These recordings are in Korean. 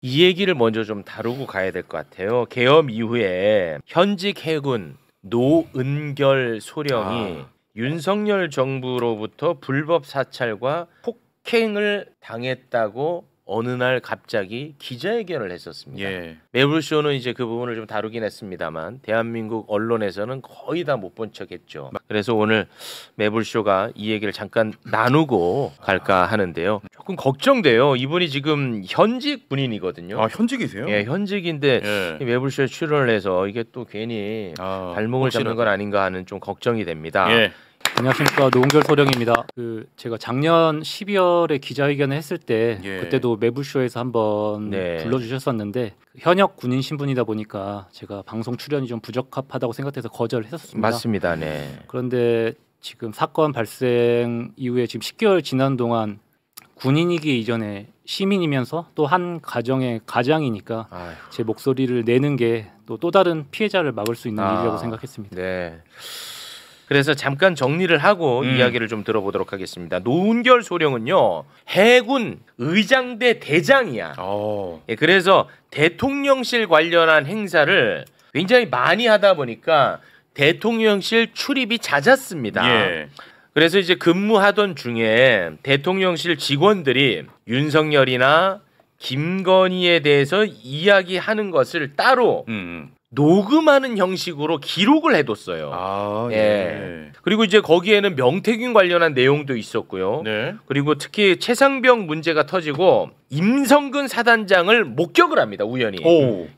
이 얘기를 먼저 좀 다루고 가야 될 것 같아요. 계엄 이후에 현직 해군 노은결 소령이 윤석열 정부로부터 불법 사찰과 폭행을 당했다고 어느 날 갑자기 기자회견을 했었습니다. 예. 매불쇼는 이제 그 부분을 좀 다루긴 했습니다만 대한민국 언론에서는 거의 다 못 본 척했죠. 그래서 오늘 매불쇼가 이 얘기를 잠깐 나누고 갈까 하는데요. 조금 걱정돼요. 이분이 지금 현직 군인이거든요. 아, 현직이세요? 예, 현직인데 예. 이 매불쇼에 출연을 해서 이게 또 괜히 발목을 잡는 건 아닌가 하는 좀 걱정이 됩니다. 예. 안녕하십니까, 노은결 소령입니다. 제가 작년 12월에 기자회견을 했을 때 그때도 매불쇼에서 한번 불러주셨었는데 현역 군인 신분이다 보니까 제가 방송 출연이 좀 부적합하다고 생각해서 거절했었습니다. 맞습니다. 네. 그런데 지금 사건 발생 이후에 지금 10개월 지난 동안 군인이기 이전에 시민이면서 또 한 가정의 가장이니까 제 목소리를 내는 게 또 다른 피해자를 막을 수 있는 일이라고 생각했습니다. 네. 그래서 잠깐 정리를 하고 이야기를 좀 들어보도록 하겠습니다. 노은결 소령은요, 해군 의장대 대장이야. 예, 그래서 대통령실 관련한 행사를 굉장히 많이 하다 보니까 대통령실 출입이 잦았습니다. 예. 그래서 이제 근무하던 중에 대통령실 직원들이 윤석열이나 김건희에 대해서 이야기하는 것을 따로 녹음하는 형식으로 기록을 해뒀어요. 예. 그리고 이제 거기에는 명태균 관련한 내용도 있었고요. 네. 그리고 특히 최상병 문제가 터지고 임성근 사단장을 목격을 합니다. 우연히.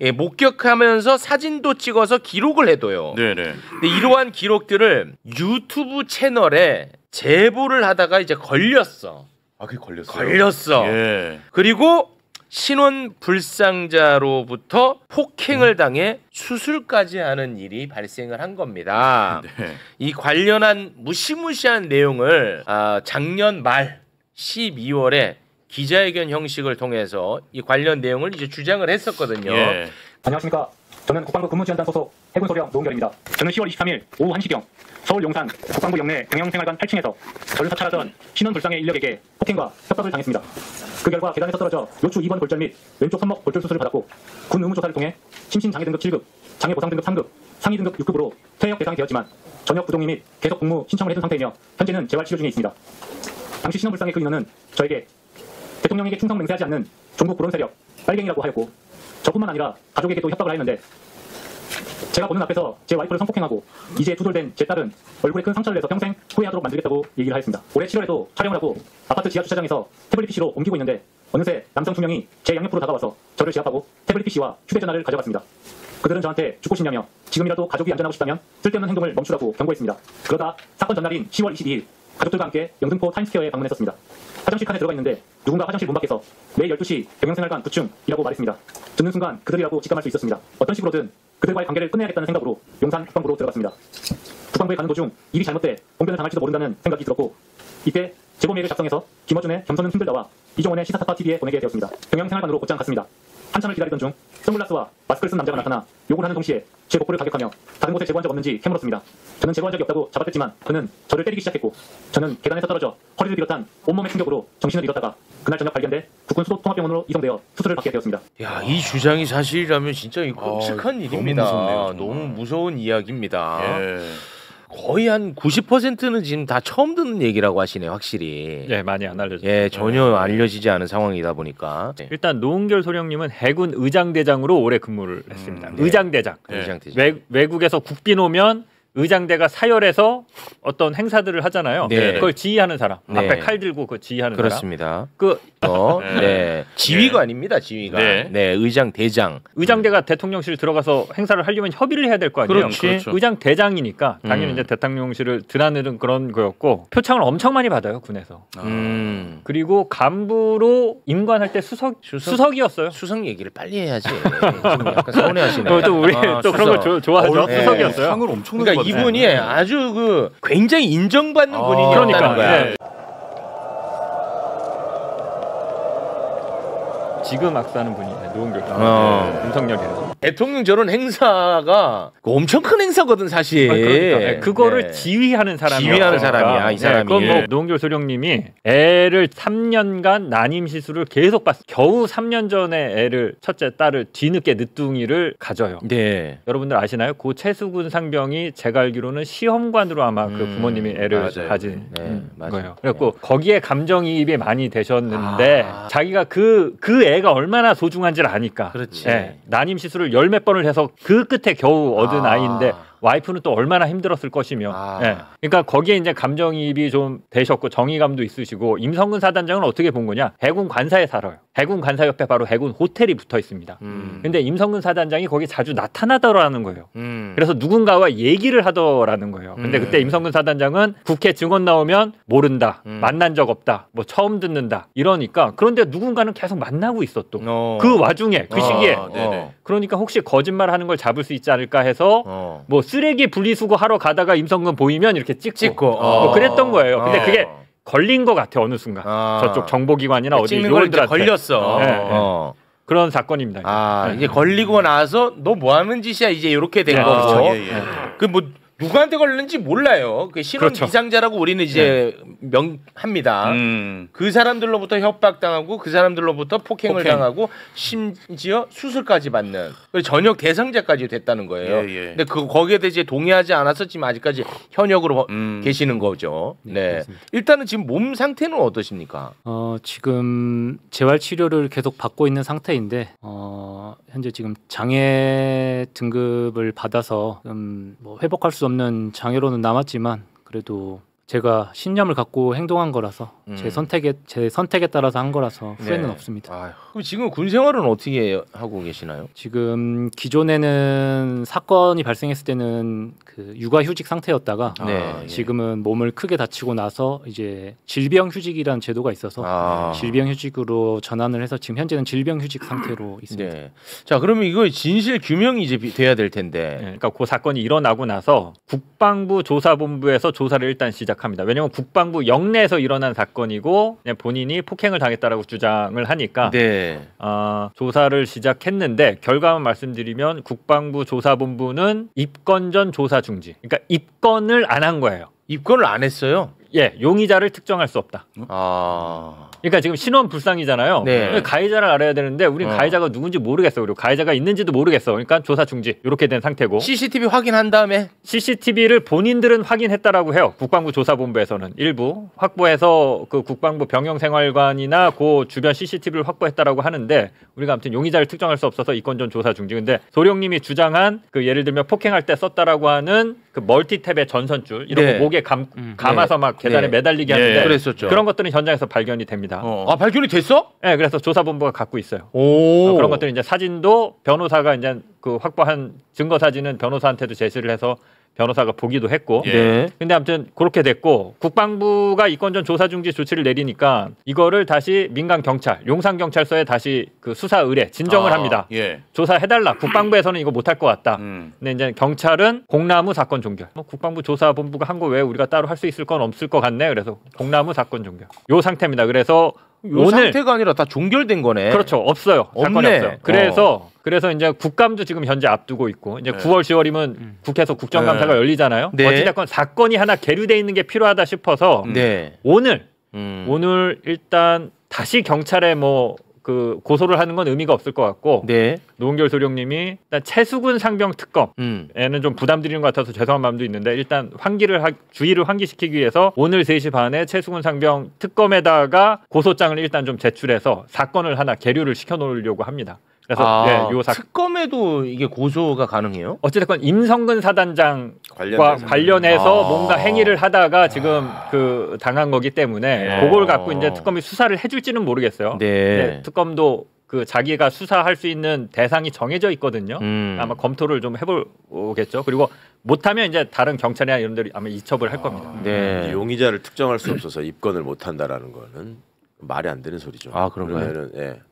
예, 목격하면서 사진도 찍어서 기록을 해둬요. 네네. 근데 이러한 기록들을 유튜브 채널에 제보를 하다가 이제 걸렸어. 아, 그게 걸렸어요? 걸렸어. 예. 그리고 신원 불상자로부터 폭행을 당해 수술까지 하는 일이 발생을 한 겁니다. 네. 이 관련한 무시무시한 내용을 작년 말 12월에 기자회견 형식을 통해서 이 관련 내용을 이제 주장을 했었거든요. 예. 안녕하십니까. 저는 국방부 근무지원단 소속 해군소령 노은결입니다. 저는 10월 23일 오후 1시경 서울 용산 국방부 영내 병영생활관 8층에서 저를 사찰하던 신원불상의 인력에게 폭행과 협박을 당했습니다. 그 결과 계단에서 떨어져 요추 2번 골절 및 왼쪽 손목 골절 수술을 받았고 군 의무조사를 통해 심신장애 등급 7급, 장애 보상 등급 3급, 상위 등급 6급으로 퇴역 대상이 되었지만 전역 부동의 및 계속 복무 신청을 해둔 상태이며 현재는 재활 치료 중에 있습니다. 당시 신원불상의 그 인원은 저에게 대통령에게 충성 맹세하지 않는 종북 불온 세력 빨갱이라고 하였고 저뿐만 아니라 가족에게도 협박을 하였는데 제가 보는 앞에서 제 와이프를 성폭행하고 이제 투돌된 제 딸은 얼굴에 큰 상처를 내서 평생 후회하도록 만들겠다고 얘기를 하였습니다. 올해 7월에도 촬영을 하고 아파트 지하 주차장에서 태블릿 PC로 옮기고 있는데 어느새 남성 2명이 제 양옆으로 다가와서 저를 제압하고 태블릿 PC와 휴대전화를 가져갔습니다. 그들은 저한테 죽고 싶냐며 지금이라도 가족이 안전하고 싶다면 쓸데없는 행동을 멈추라고 경고했습니다. 그러다 사건 전날인 10월 22일 가족들과 함께 영등포 타임스퀘어에 방문했었습니다. 화장실 칸에 들어가 있는데 누군가 화장실 문 밖에서 매일 12시 병영생활관 9층이라고 말했습니다. 듣는 순간 그들이라고 직감할 수 있었습니다. 어떤 식으로든 그들과의 관계를 끝내야겠다는 생각으로 용산 국방부로 들어갔습니다. 국방부에 가는 도중 일이 잘못돼 봉변을 당할지도 모른다는 생각이 들었고 이때 제보메일을 작성해서 김어준의 겸손은 힘들다와 이종원의 시사타파 TV에 보내게 되었습니다. 병영생활관으로 곧장 갔습니다. 한참을 기다리던 중 선글라스와 마스크를 쓴 남자가 나타나 욕을 하는 동시에 제 복부를 가격하며 다른 곳에 제보한 적 없는지 캐물었습니다. 저는 제보한 적이 없다고 잡아댔지만 그는 저를 때리기 시작했고 저는 계단에서 떨어져 허리를 비롯한 온몸의 충격으로 정신을 잃었다가 그날 저녁 발견돼 국군 수도통합병원으로 이송되어 수술을 받게 되었습니다. 야, 이 주장이 사실이라면 진짜 끔찍한 일입니다. 너무 무섭네요, 너무 무서운 이야기입니다. 예. 거의 한 90%는 지금 다 처음 듣는 얘기라고 하시네요, 확실히. 예, 많이 안 알려져. 예, 전혀 알려지지 않은 상황이다 보니까. 일단 노은결 소령님은 해군 의장대장으로 오래 근무를 했습니다. 의장대장. 의장대장. 외국에서 국빈 오면 의장대가 사열해서 어떤 행사들을 하잖아요. 네. 그걸 지휘하는 사람. 네. 앞에 칼 들고 그 지휘하는 그렇습니다. 사람. 네. 지휘가 아닙니다, 지휘가. 네. 네, 의장 대장. 의장대가 대통령실 들어가서 행사를 하려면 협의를 해야 될 거 아니에요. 그렇지. 의장대장이니까 당연히 이제 대통령실을 드나드는 그런 거였고 표창을 엄청 많이 받아요, 군에서. 그리고 간부로 임관할 때 수석이었어요. 수석 얘기를 빨리 해야지. 좀 약간 서운해하시네요. 또 우리 또 그런 거 좋아하죠. 네. 수석이었어요. 상을 엄청 그러니까 이분이 아주 굉장히 인정받는 군인이었다는 그러니까, 거야. 네. 지금 악수하는 분이 노은결 윤석열이라서 대통령 저런 행사가 엄청 큰 행사거든 사실. 그러니까. 네, 그거를 네. 지휘하는 사람이야. 지휘하는 사람이야 이 사람이. 그건 뭐 노은결 소령님이 애를 3년간 난임 시술을 계속 봤어. 겨우 3년 전에 애를 첫째 딸을 뒤늦게 늦둥이를 가져요. 네. 여러분들 아시나요? 고 최수근 상병이 제가 알기로는 시험관으로 아마 그 부모님이 애를 맞아요. 가진 맞아요. 거예요. 그래갖고 거기에 감정이입이 많이 되셨는데 자기가 그 애가 얼마나 소중한지를 아니까. 그렇지. 네, 난임 시술을 열 몇 번을 해서 그 끝에 겨우 얻은 아이인데 와이프는 또 얼마나 힘들었을 것이며. 네. 그러니까 거기에 이제 감정이입이 좀 되셨고 정의감도 있으시고 임성근 사단장은 어떻게 본 거냐? 해군 관사에 살아요. 해군 관사 옆에 바로 해군 호텔이 붙어 있습니다. 근데 임성근 사단장이 거기 자주 나타나더라는 거예요. 그래서 누군가와 얘기를 하더라는 거예요. 근데 그때 임성근 사단장은 국회 증언 나오면 모른다, 만난 적 없다, 뭐 처음 듣는다 이러니까 그런데 누군가는 계속 만나고 있어 또. 그 와중에 그 시기에. 그러니까 혹시 거짓말하는 걸 잡을 수 있지 않을까 해서 뭐 쓰레기 분리수거 하러 가다가 임성근 보이면 이렇게 찍고 뭐 그랬던 거예요. 근데 그게 걸린 것 같아 어느 순간 저쪽 정보기관이나 어디 찍는 걸 이제 걸렸어. 그런 사건입니다. 이제 걸리고 나서 너 뭐 하는 짓이야 이제 이렇게 된 거죠. 그 뭐 누구한테 걸렸는지 몰라요. 그 신원 그렇죠. 비상자라고 우리는 이제 명합니다. 그 사람들로부터 협박당하고 그 사람들로부터 폭행을 당하고 심지어 수술까지 받는 전역 대상자까지 됐다는 거예요. 근데 거기에 대해 동의하지 않아서 지금 아직까지 현역으로 계시는 거죠. 네. 일단은 지금 몸 상태는 어떠십니까? 지금 재활 치료를 계속 받고 있는 상태인데 현재 지금 장애 등급을 받아서 뭐 회복할 수 없는 장애로는 남았지만 그래도 제가 신념을 갖고 행동한 거라서 제 선택에 따라서 한 거라서 후회는 없습니다. 그럼 지금 군 생활은 어떻게 하고 계시나요? 지금 기존에는 사건이 발생했을 때는 그 육아휴직 상태였다가 지금은 몸을 크게 다치고 나서 이제 질병휴직이라는 제도가 있어서 질병휴직으로 전환을 해서 지금 현재는 질병휴직 상태로 있습니다. 자, 그러면 이거 진실 규명이 이제 돼야 될 텐데. 그러니까 그 사건이 일어나고 나서 국방부 조사본부에서 조사를 일단 시작합니다. 왜냐하면 국방부 영내에서 일어난 사건이고 그냥 본인이 폭행을 당했다라고 주장을 하니까 조사를 시작했는데 결과만 말씀드리면 국방부 조사본부는 입건 전 조사 중지. 그러니까 입건을 안 한 거예요. 입건을 안 했어요? 예, 용의자를 특정할 수 없다. 그러니까 지금 신원 불상이잖아요. 가해자를 알아야 되는데 우린 가해자가 누군지 모르겠어. 그리고 가해자가 있는지도 모르겠어. 그러니까 조사 중지 이렇게 된 상태고. CCTV 확인한 다음에 CCTV를 본인들은 확인했다라고 해요. 국방부 조사본부에서는 일부 확보해서 그 국방부 병영생활관이나 그 주변 CCTV를 확보했다라고 하는데 우리가 아무튼 용의자를 특정할 수 없어서 이건 전 조사 중지. 근데 소령님이 주장한 그 예를 들면 폭행할 때 썼다라고 하는 그 멀티탭의 전선줄 이런 거 목에 감아서 막 계단에 매달리게 하는데 그랬었죠. 그런 것들은 현장에서 발견이 됩니다. 발견이 됐어? 네, 그래서 조사본부가 갖고 있어요. 그런 것들 이제 사진도 변호사가 이제 그 확보한 증거 사진은 변호사한테도 제시를 해서 변호사가 보기도 했고. 근데 아무튼 그렇게 됐고 국방부가 이건전 조사 중지 조치를 내리니까 이거를 다시 민간 경찰, 용산 경찰서에 다시 그 수사 의뢰 진정을 합니다. 조사해달라. 국방부에서는 이거 못할 것 같다. 근데 이제 경찰은 공나무 사건 종결. 국방부 조사본부가 한 거 왜 우리가 따로 할 수 있을 건 없을 것 같네. 그래서 공나무 사건 종결. 요 상태입니다. 그래서 오늘 상태가 아니라 다 종결된 거네. 그렇죠. 없어요. 사건이 없어요. 그래서 이제 국감도 지금 현재 앞두고 있고 이제 9월 10월이면 국회에서 국정감사가 열리잖아요. 어찌됐건 사건이 하나 계류돼 있는 게 필요하다 싶어서 오늘 일단 다시 경찰에 뭐 그 고소를 하는 건 의미가 없을 것 같고 노은결 소령님이 일단 최수근 상병 특검에는 좀 부담 드리는 것 같아서 죄송한 마음도 있는데 일단 주의를 환기시키기 위해서 오늘 3시 반에 최수근 상병 특검에다가 고소장을 일단 좀 제출해서 사건을 하나 계류를 시켜놓으려고 합니다. 그래서 요 특검에도 이게 고소가 가능해요? 어찌됐건 임성근 사단장과 관련해서 뭔가 행위를 하다가 지금 그 당한 거기 때문에 그걸 갖고 이제 특검이 수사를 해줄지는 모르겠어요. 특검도 그 자기가 수사할 수 있는 대상이 정해져 있거든요. 아마 검토를 좀 해보겠죠. 그리고 못하면 이제 다른 경찰이나 이런 데로 아마 이첩을 할 겁니다. 용의자를 특정할 수 없어서 입건을 못한다라는 거는 말이 안 되는 소리죠. 그런가요?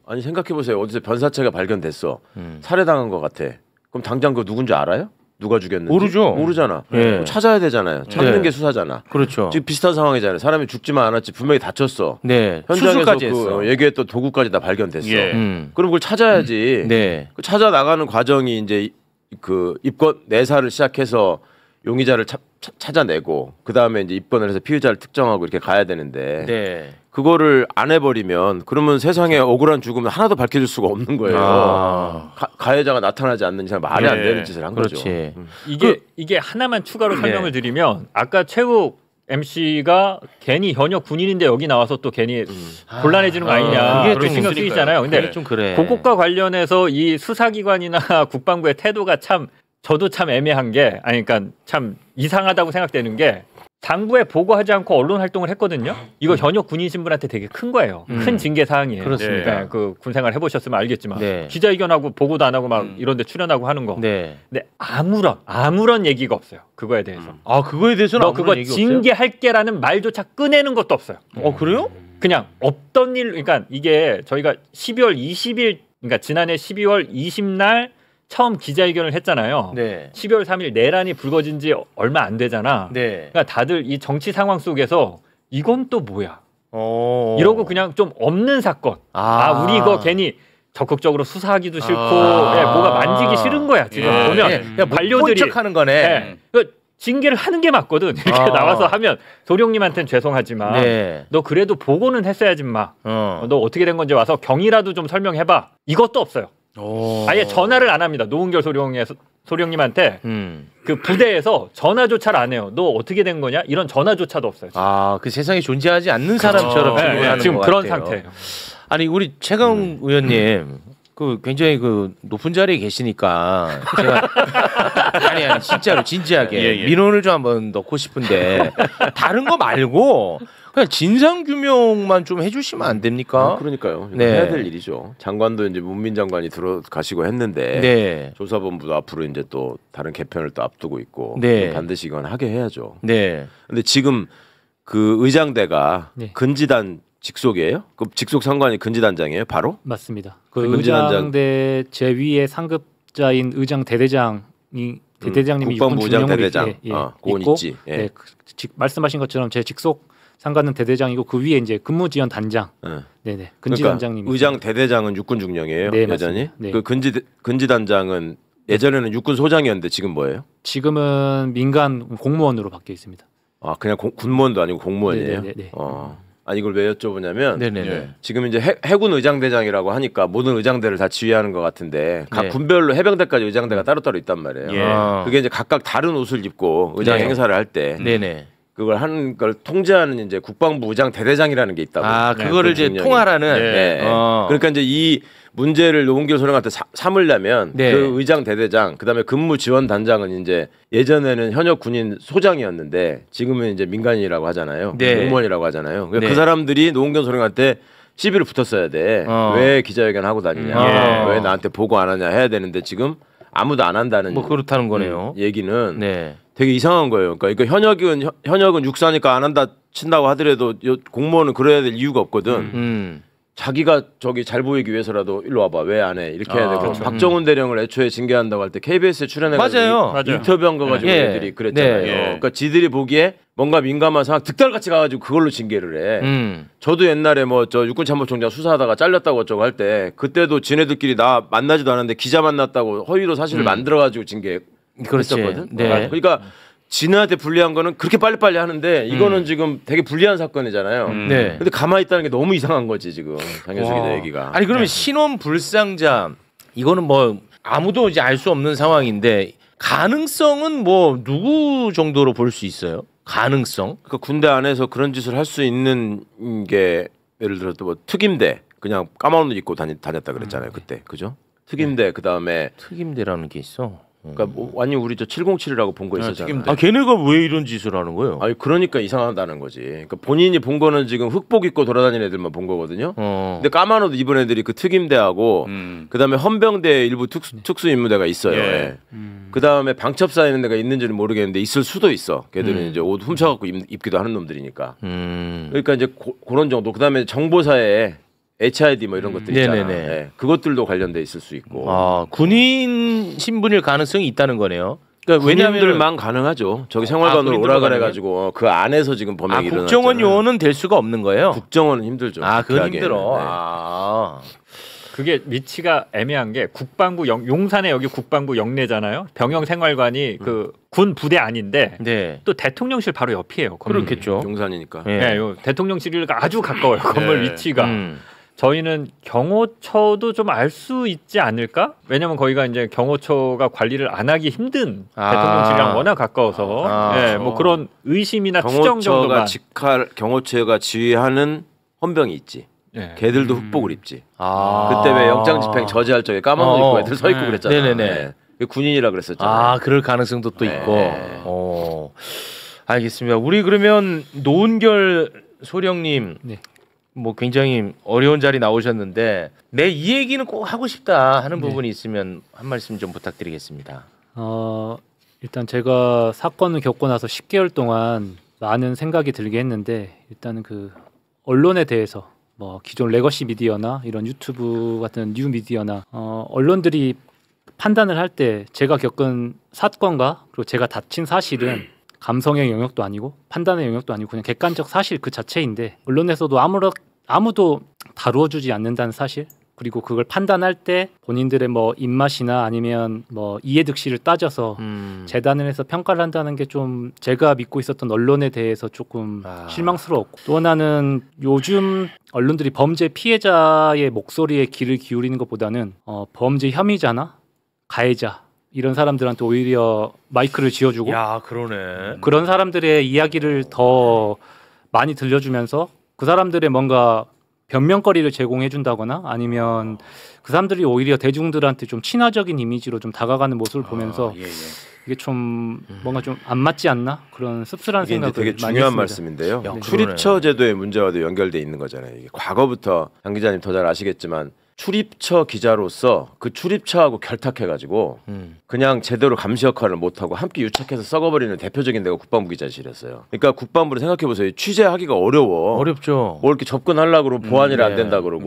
아니 생각해 보세요. 어디서 변사체가 발견됐어. 살해당한 것 같아. 그럼 당장 그 누군지 알아요? 누가 죽였는지 모르죠. 모르잖아. 네. 찾아야 되잖아요. 찾는 네. 게 수사잖아. 그렇죠. 지금 비슷한 상황이잖아요. 사람이 죽지만 않았지 분명히 다쳤어. 네. 현장에서 수술까지 했어. 얘기했던 도구까지 다 발견됐어. 예. 그럼 그걸 찾아야지. 네. 그 찾아 나가는 과정이 이제 그 입건 내사를 시작해서 용의자를 찾아내고 그 다음에 이제 입건을 해서 피의자를 특정하고 이렇게 가야 되는데 네. 그거를 안 해버리면 그러면 세상에 억울한 죽음을 하나도 밝혀질 수가 없는 거예요. 가해자가 나타나지 않는 이상 말이 안 되는 짓을 한 거죠. 그렇지. 이게 하나만 추가로 설명을 드리면 아까 최욱 MC가 괜히 현역 군인인데 여기 나와서 또 괜히 곤란해지는 거 아니냐 그게 그렇게 좀 신경 쓰이잖아요. 근데 그게 좀 그래. 그것과 관련해서 이 수사기관이나 국방부의 태도가 참 저도 참 애매한 게 아니 그러니까 참 이상하다고 생각되는 게 당부에 보고하지 않고 언론 활동을 했거든요. 이거 현역 군인 신분한테 되게 큰 거예요. 큰 징계 사항이에요. 그렇습니다. 네, 그 군생활 해보셨으면 알겠지만 네. 기자회견하고 보고도 안 하고 막 이런데 출연하고 하는 거. 네. 근데 아무런 얘기가 없어요. 그거에 대해서. 아 그거에 대해서는 너 아무런 그거 얘기 없어요? 징계할게라는 말조차 꺼내는 것도 없어요. 그래요? 그냥 없던 일. 그러니까 이게 저희가 12월 20일, 그러니까 지난해 12월 20날 처음 기자회견을 했잖아요. 네. 12월 3일 내란이 불거진 지 얼마 안 되잖아. 네. 그러니까 다들 이 정치 상황 속에서 이건 또 뭐야? 어. 이러고 그냥 좀 없는 사건. 우리 이거 괜히 적극적으로 수사하기도 싫고 뭐가 만지기 싫은 거야. 지금 보면 관료들이 척하는 거네. 그 징계를 하는 게 맞거든. 이렇게 나와서 하면 도령님한테는 죄송하지만 네. 너 그래도 보고는 했어야지 마. 너 어떻게 된 건지 와서 경위라도 좀 설명해봐. 이것도 없어요. 아예 전화를 안 합니다. 노은결 소령님한테 그 부대에서 전화조차를 안 해요. 너 어떻게 된 거냐? 이런 전화조차도 없어요. 지금. 그 세상에 존재하지 않는 사람처럼 네, 지금 것 그런 같아요. 상태예요. 아니 우리 최강 의원님 그 굉장히 그 높은 자리에 계시니까 제가 아니 진짜로 진지하게 민원을 좀 한번 넣고 싶은데 다른 거 말고 그냥 진상 규명만 좀 해주시면 안 됩니까? 그러니까요. 네. 해야 될 일이죠. 장관도 이제 문민 장관이 들어가시고 했는데 네. 조사본부도 앞으로 이제 또 다른 개편을 또 앞두고 있고 네. 반드시 이건 하게 해야죠. 네. 근데 지금 그 의장대가 네. 근지단 직속이에요? 그 직속 상관이 근지단장이에요? 바로? 맞습니다. 그 근지단장. 의장대 제 위에 상급자인 의장 대대장이 대대장님이 국방부 육군 의장 중령으로 대대장. 그건 있고, 있지. 예. 네, 말씀하신 것처럼 제 직속 상관은 대대장이고 그 위에 이제 근무지원 단장, 네네 근지단장님. 그러니까 의장 대대장은 육군 중령이에요. 네, 여전히. 맞습니다. 네. 그 근지단장은 예전에는 육군 소장이었는데 지금 뭐예요? 지금은 민간 공무원으로 바뀌어 있습니다. 그냥 군무원도 아니고 공무원이에요. 네네네. 아니 이걸 왜 여쭤보냐면 네네네. 지금 이제 해군 의장대장이라고 하니까 모든 의장대를 다 지휘하는 것 같은데 각 네. 군별로 해병대까지 의장대가 따로따로 있단 말이에요. 예. 그게 이제 각각 다른 옷을 입고 의장 네. 행사를 할 때 네네. 그걸 하는 걸 통제하는 이제 국방부 의장 대대장이라는 게 있다고. 그거를 이제 중령이. 통할하는. 네. 그러니까 이제 이 문제를 노은결 소령한테 삼으려면 네. 그 의장 대대장 그다음에 근무 지원 단장은 이제 예전에는 현역 군인 소장이었는데 지금은 이제 민간인이라고 하잖아요. 네. 공무원이라고 하잖아요. 그러니까 네. 그 사람들이 노은결 소령한테 시비를 붙었어야 돼. 왜 기자회견 하고 다니냐. 왜 나한테 보고 안 하냐 해야 되는데 지금 아무도 안 한다는 뭐 그렇다는 거네요. 얘기는 네. 되게 이상한 거예요. 그러니까 현역은 육사니까 안 한다 친다고 하더라도 공무원은 그래야 될 이유가 없거든. 자기가 저기 잘 보이기 위해서라도 일로 와봐 왜 안 해 이렇게 해야 되고 그렇죠. 박정훈 대령을 애초에 징계한다고 할 때 KBS에 출연해가지고 맞아요. 인터뷰한 거 가지고 예. 애들이 그랬잖아요. 네. 그러니까 지들이 보기에 뭔가 민감한 상황 득달같이 가가지고 그걸로 징계를 해. 저도 옛날에 뭐 저 육군참모총장 수사하다가 잘렸다고 어쩌고 할 때 그때도 지네들끼리 나 만나지도 않았는데 기자 만났다고 허위로 사실을 만들어가지고 징계했었거든. 네. 그러니까 지네한테 불리한 거는 그렇게 빨리빨리 하는데 이거는 지금 되게 불리한 사건이잖아요. 네. 근데 가만히 있다는 게 너무 이상한 거지 지금 장현숙이 내 얘기가. 아니 그러면 신원 불상자 이거는 뭐 아무도 이제 알 수 없는 상황인데 가능성은 뭐 누구 정도로 볼 수 있어요? 가능성? 그러니까 군대 안에서 그런 짓을 할 수 있는 게 예를 들어 뭐 특임대 그냥 까만 옷 입고 다녔다 그랬잖아요 그때 그죠? 특임대 그 다음에 특임대라는 게 있어. 그러니까 뭐 완전 우리 저 707이라고 본 거 있었잖아요. 걔네가 왜 이런 짓을 하는 거예요? 아니 그러니까 이상하다는 거지. 그러니까 본인이 본 거는 지금 흑복 입고 돌아다니는 애들만 본 거거든요. 근데 까만 옷 입은 애들이 그 특임대하고 그다음에 헌병대 일부 특수 임무대가 있어요. 예. 그다음에 방첩사 있는 데가 있는지는 모르겠는데 있을 수도 있어. 걔들은 이제 옷 훔쳐갖고 입기도 하는 놈들이니까. 그러니까 이제 그런 정도. 그다음에 정보사에 HID 뭐 이런 것들 있잖아. 네네네. 네. 그것들도 관련돼 있을 수 있고. 군인 신분일 가능성이 있다는 거네요. 그러니까 군인들만 가능하죠. 저기 생활관으로 오라 그래가지고 그 안에서 지금 범행이 일어났잖아요. 국정원 요원은 될 수가 없는 거예요? 국정원은 힘들죠. 그건 힘들어. 네. 그게 위치가 애매한 게 국방부 용산에 여기 국방부 영내잖아요. 병영생활관이 그 군 부대 아닌데 또 대통령실 바로 옆이에요. 그렇겠죠. 용산이니까. 네, 대통령실과 아주 가까워요. 건물 위치가. 저희는 경호처도 좀 알 수 있지 않을까? 왜냐면 거기가 이제 경호처가 관리를 안 하기 힘든 대통령실이랑 워낙 가까워서 뭐 그런 의심이나 추정 정도가 경호처가 지휘하는 헌병이 있지. 걔들도 흑복을 입지. 그때 왜 영장 집행 저지할 적에 까만 옷 입고 애들 서 있고 그랬잖아. 네네네. 군인이라 그랬었잖아. 그럴 가능성도 또 있고. 알겠습니다. 우리 그러면 노은결 소령님. 뭐 굉장히 어려운 자리 나오셨는데 내 이 얘기는 꼭 하고 싶다 하는 부분이 있으면 한 말씀 좀 부탁드리겠습니다. 일단 제가 사건을 겪고 나서 10개월 동안 많은 생각이 들게 했는데 일단은 그 언론에 대해서 뭐 기존 레거시 미디어나 이런 유튜브 같은 뉴 미디어나 언론들이 판단을 할 때 제가 겪은 사건과 그리고 제가 다친 사실은 감성의 영역도 아니고 판단의 영역도 아니고 그냥 객관적 사실 그 자체인데 언론에서도 아무도 다루어주지 않는다는 사실 그리고 그걸 판단할 때 본인들의 뭐 입맛이나 아니면 뭐 이해득실을 따져서 재단을 해서 평가를 한다는 게 좀 제가 믿고 있었던 언론에 대해서 조금 실망스러웠고 또 하나는 요즘 언론들이 범죄 피해자의 목소리에 귀를 기울이는 것보다는 범죄 혐의자나 가해자 이런 사람들한테 오히려 마이크를 쥐어주고 그러네. 그런 사람들의 이야기를 더 많이 들려주면서 그 사람들의 뭔가 변명거리를 제공해준다거나 아니면 그 사람들이 오히려 대중들한테 좀 친화적인 이미지로 좀 다가가는 모습을 보면서 이게 좀 뭔가 좀 안 맞지 않나 그런 씁쓸한 생각을 되게 많이 중요한 했습니다. 말씀인데요. 출입처 제도의 문제와도 연결돼 있는 거잖아요. 이게 과거부터 장 기자님 더 잘 아시겠지만 출입처 기자로서 그 출입처하고 결탁해가지고 그냥 제대로 감시 역할을 못하고 함께 유착해서 썩어버리는 대표적인 데가 국방부 기자실이었어요. 그러니까 국방부를 생각해보세요. 취재하기가 어렵죠. 뭐 이렇게 접근하려고 그러고 보안이 안 된다 그러고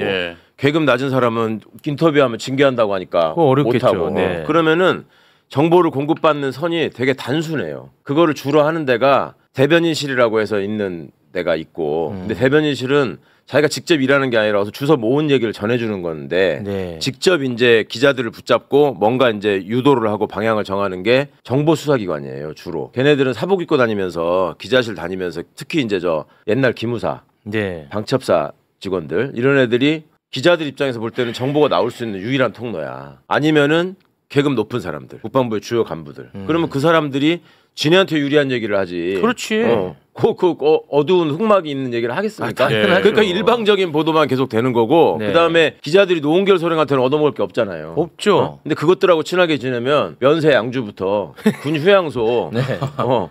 계급 낮은 사람은 인터뷰하면 징계한다고 하니까 못하고 그러면은 정보를 공급받는 선이 되게 단순해요. 그거를 주로 하는 데가 대변인실이라고 해서 있는 데가 있고 근데 대변인실은 자기가 직접 일하는 게 아니라 주워 모은 얘기를 전해주는 건데 직접 이제 기자들을 붙잡고 뭔가 이제 유도를 하고 방향을 정하는 게 정보수사기관이에요 주로. 걔네들은 사복 입고 다니면서 기자실 다니면서 특히 이제 저 옛날 기무사, 방첩사 직원들 이런 애들이 기자들 입장에서 볼 때는 정보가 나올 수 있는 유일한 통로야. 아니면은 계급 높은 사람들, 국방부의 주요 간부들. 그러면 그 사람들이 지네한테 유리한 얘기를 하지. 그렇지. 어두운 흑막이 있는 얘기를 하겠습니까? 그러니까 일방적인 보도만 계속 되는 거고 그다음에 기자들이 노은결 소령한테는 얻어먹을 게 없잖아요. 없죠. 근데 그것들하고 친하게 지내면 면세 양주부터 군 휴양소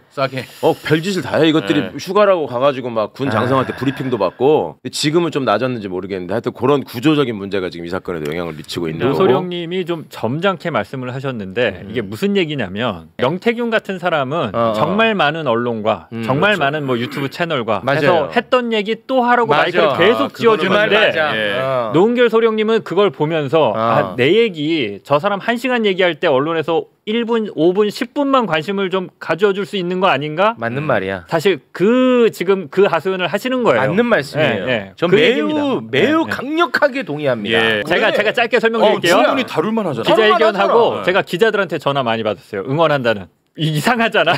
싸게 별짓을 다 해. 이것들이 휴가라고 가가지고 막 군 장성한테 브리핑도 받고 지금은 좀 낮았는지 모르겠는데 하여튼 그런 구조적인 문제가 지금 이 사건에도 영향을 미치고 있는 거고. 노소령님이 좀 점잖게 말씀을 하셨는데 이게 무슨 얘기냐면 명태균 같은 사람은 정말 많은 언론과 정말 많은 뭐 유튜브 채널과 해서 했던 얘기 또 하라고 마이크를 계속 쥐어주는데 노은결 소령님은 그걸 보면서 내 얘기 저 사람 1시간 얘기할 때 언론에서 1분, 5분, 10분만 관심을 좀 가져줄 수 있는 거 아닌가? 맞는 말이야. 사실 지금 그 하소연을 하시는 거예요. 맞는 말씀이에요. 전 매우 강력하게 동의합니다. 제가 짧게 설명드릴게요. 충분히 다룰 만하잖아. 기자회견하고 제가 기자들한테 전화 많이 받았어요. 응원한다는. 이상하잖아.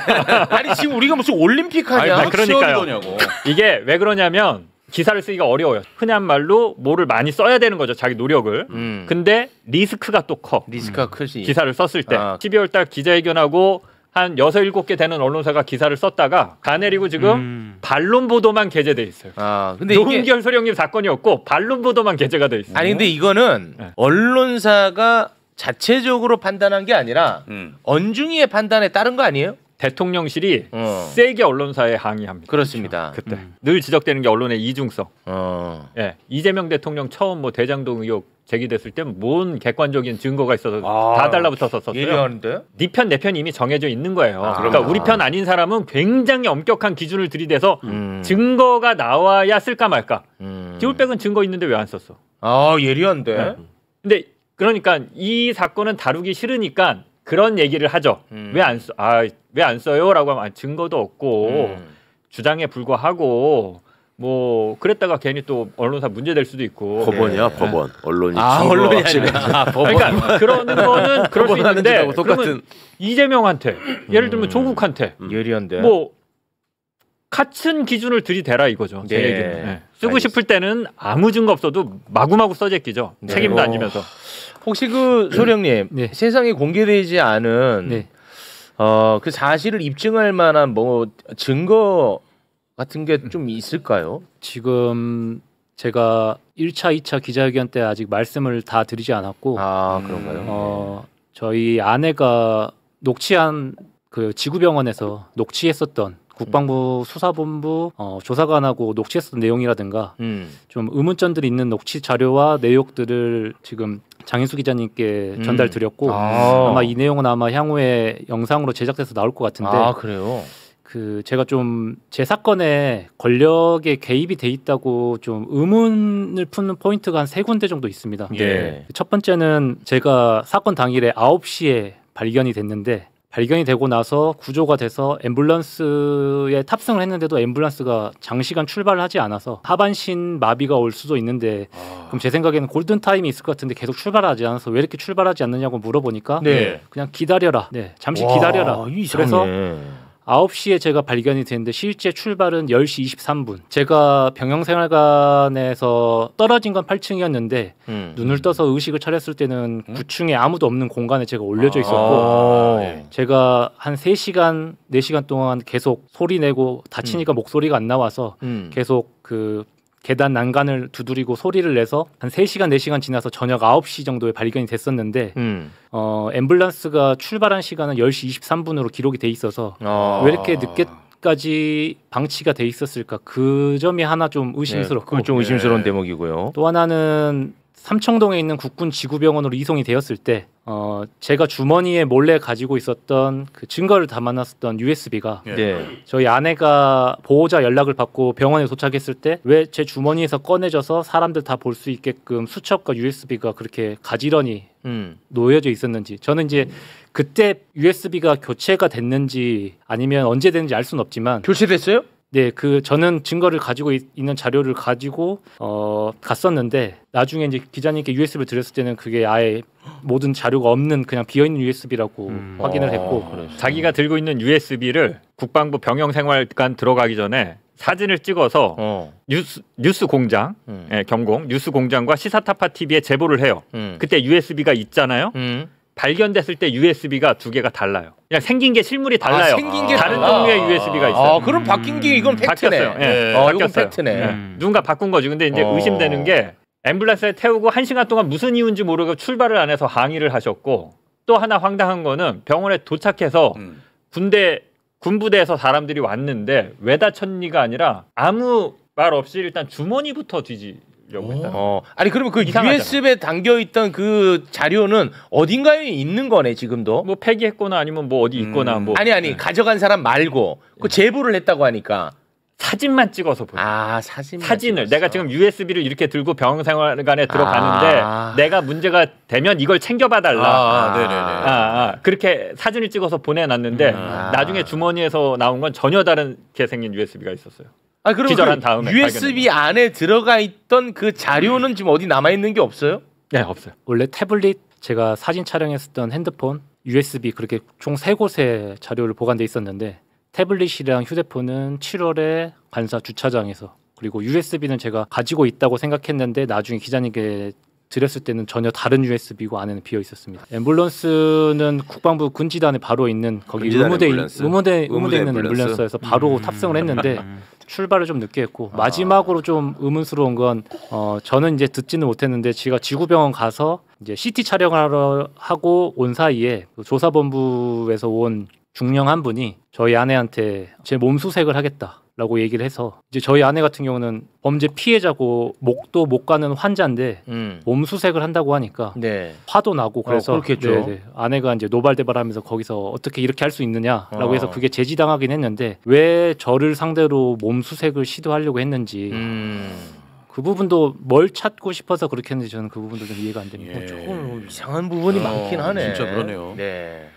아니 지금 우리가 무슨 올림픽 하냐? 그러니까요. 이게 왜 그러냐면 기사를 쓰기가 어려워요. 흔한 말로 뭐를 많이 써야 되는 거죠. 자기 노력을. 근데 리스크가 또 커. 리스크가 크지. 기사를 썼을 때. 12월 달 기자회견하고 한 6, 7개 되는 언론사가 기사를 썼다가 가내리고 지금 반론 보도만 게재돼 있어요. 근데 노은결 소령님 사건이었고 반론 보도만 게재가 돼 있어요. 아니 근데 이거는 언론사가 자체적으로 판단한 게 아니라 언중이의 판단에 따른 거 아니에요? 대통령실이 세게 언론사에 항의합니다. 그렇습니다. 그때 늘 지적되는 게 언론의 이중성. 이재명 대통령 처음 뭐 대장동 의혹 제기됐을 때 뭔 객관적인 증거가 있어서 다 달라붙어서 썼어요. 예리한데? 네 편 내 편 이미 정해져 있는 거예요. 그러니까 우리 편 아닌 사람은 굉장히 엄격한 기준을 들이대서 증거가 나와야 쓸까 말까. 기울백은 증거 있는데 왜 안 썼어? 예리한데? 근데 그러니까 이 사건은 다루기 싫으니까 그런 얘기를 하죠. 왜 안 써요라고 하면 증거도 없고 주장에 불과하고 뭐 그랬다가 괜히 또 언론사 문제될 수도 있고. 법원이야 법원. 언론이 언론이 아니라 그러니까 그러는 거는 그럴 수 있는데 똑같은 이재명한테 예를 들면 조국한테 예리한데 뭐 같은 기준을 들이대라 이거죠. 제 얘기는. 네. 쓰고 싶을 때는 아무 증거 없어도 마구마구 써제끼죠. 네. 책임도 안 지면서. 혹시 그 소령님 네. 세상에 공개되지 않은 네. 그 사실을 입증할 만한 뭐 증거 같은 게 좀 있을까요? 지금 제가 1차, 2차 기자회견 때 아직 말씀을 다 드리지 않았고 그런가요? 저희 아내가 녹취한 그 지구병원에서 녹취했었던 국방부 수사본부 조사관하고 녹취했었던 내용이라든가 좀 의문점들이 있는 녹취 자료와 내용들을 지금 장인수 기자님께 전달드렸고 아마 이 내용은 아마 향후에 영상으로 제작돼서 나올 것 같은데 그래요? 그 제가 좀 제 사건에 권력의 개입이 돼 있다고 좀 의문을 푸는 포인트가 한 3군데 정도 있습니다. 네. 첫 번째는 제가 사건 당일에 9시에 발견이 됐는데 발견이 되고 나서 구조가 돼서 앰뷸런스에 탑승을 했는데도 앰뷸런스가 장시간 출발을 하지 않아서 하반신 마비가 올 수도 있는데 그럼 제 생각에는 골든 타임이 있을 것 같은데 계속 출발하지 않아서 왜 이렇게 출발하지 않느냐고 물어보니까 그냥 기다려라. 잠시 기다려라. 그래서 9시에 제가 발견이 됐는데 실제 출발은 10시 23분. 제가 병영생활관에서 떨어진 건 8층이었는데 눈을 떠서 의식을 차렸을 때는 9층에 아무도 없는 공간에 제가 올려져 있었고 제가 한 3시간, 4시간 동안 계속 소리 내고 다치니까 목소리가 안 나와서 계속 그 계단 난간을 두드리고 소리를 내서 한 3시간, 4시간 지나서 저녁 9시 정도에 발견이 됐었는데 앰뷸런스가 출발한 시간은 10시 23분으로 기록이 돼 있어서 왜 이렇게 늦게까지 방치가 돼 있었을까? 그 점이 하나 좀 의심스럽고 그건 좀 의심스러운 대목이고요. 또 하나는 삼청동에 있는 국군 지구병원으로 이송이 되었을 때 제가 주머니에 몰래 가지고 있었던 그 증거를 담아놨었던 USB가 저희 아내가 보호자 연락을 받고 병원에 도착했을 때 왜 제 주머니에서 꺼내져서 사람들 다 볼 수 있게끔 수첩과 USB가 그렇게 가지런히 놓여져 있었는지 저는 이제 그때 USB가 교체가 됐는지 아니면 언제 됐는지 알 수는 없지만 교체됐어요? 네, 저는 증거를 가지고 있는 자료를 가지고 갔었는데 나중에 이제 기자님께 USB를 드렸을 때는 그게 아예 모든 자료가 없는 그냥 비어 있는 USB라고 확인을 했고 자기가 들고 있는 USB를 국방부 병영생활관 들어가기 전에 사진을 찍어서 뉴스 공장, 경공 뉴스 공장과 시사타파 TV에 제보를 해요. 그때 USB가 있잖아요. 발견됐을 때 USB가 2개가 달라요. 그냥 생긴 게 실물이 달라요. 생긴 게 다른 달라. 종류의 USB가 있어요. 그럼 바뀐 게 이건 팩트네. 바뀌었어요. 이건 팩트네. 누군가 바꾼 거지. 근데 이제 의심되는 게 앰뷸런스에 태우고 1시간 동안 무슨 이유인지 모르고 출발을 안 해서 항의를 하셨고 또 하나 황당한 거는 병원에 도착해서 군부대에서 사람들이 왔는데 왜 다쳤니가 아니라 아무 말 없이 일단 주머니부터 뒤지려고 했다. 아니 그러면 그 이상하잖아. USB에 담겨 있던 그 자료는 어딘가에 있는 거네 지금도? 뭐 폐기했거나 아니면 뭐 어디 있거나 뭐 아니 가져간 사람 말고 그 제보를 했다고 하니까 사진만 찍어서 보여. 사진을 내가 지금 USB를 이렇게 들고 병생활관에 들어가는데 내가 문제가 되면 이걸 챙겨봐달라. 그렇게 사진을 찍어서 보내놨는데 나중에 주머니에서 나온 건 전혀 다르게 생긴 USB가 있었어요. 그럼 기절한 다음에 USB 안에 들어가 있던 그 자료는 지금 어디 남아 있는 게 없어요? 네, 없어요. 원래 태블릿 제가 사진 촬영했었던 핸드폰 USB 그렇게 총 3곳에 자료를 보관돼 있었는데 태블릿이랑 휴대폰은 7월에 관사 주차장에서 그리고 USB는 제가 가지고 있다고 생각했는데 나중에 기자님께 드렸을 때는 전혀 다른 USB고 안에는 비어 있었습니다. 앰뷸런스는 국방부 군지단에 바로 있는 거기 의무대 있는 앰뷸런스에서 바로 탑승을 했는데 출발을 좀 늦게 했고 마지막으로 좀 의문스러운 건 저는 이제 듣지는 못했는데 제가 지구병원 가서 이제 CT 촬영을 하고 온 사이에 조사본부에서 온 중령 한 분이 저희 아내한테 제 몸수색을 하겠다라고 얘기를 해서 이제 저희 아내 같은 경우는 범죄 피해자고 목도 못 가는 환자인데 몸수색을 한다고 하니까 화도 나고 그래서 아내가 이제 노발대발하면서 거기서 어떻게 이렇게 할 수 있느냐라고 해서 그게 제지당하긴 했는데 왜 저를 상대로 몸수색을 시도하려고 했는지 그 부분도 뭘 찾고 싶어서 그렇게 했는지 저는 그 부분도 좀 이해가 안 됩니다. 조금 이상한 부분이 많긴 하네. 진짜 그러네요. 네.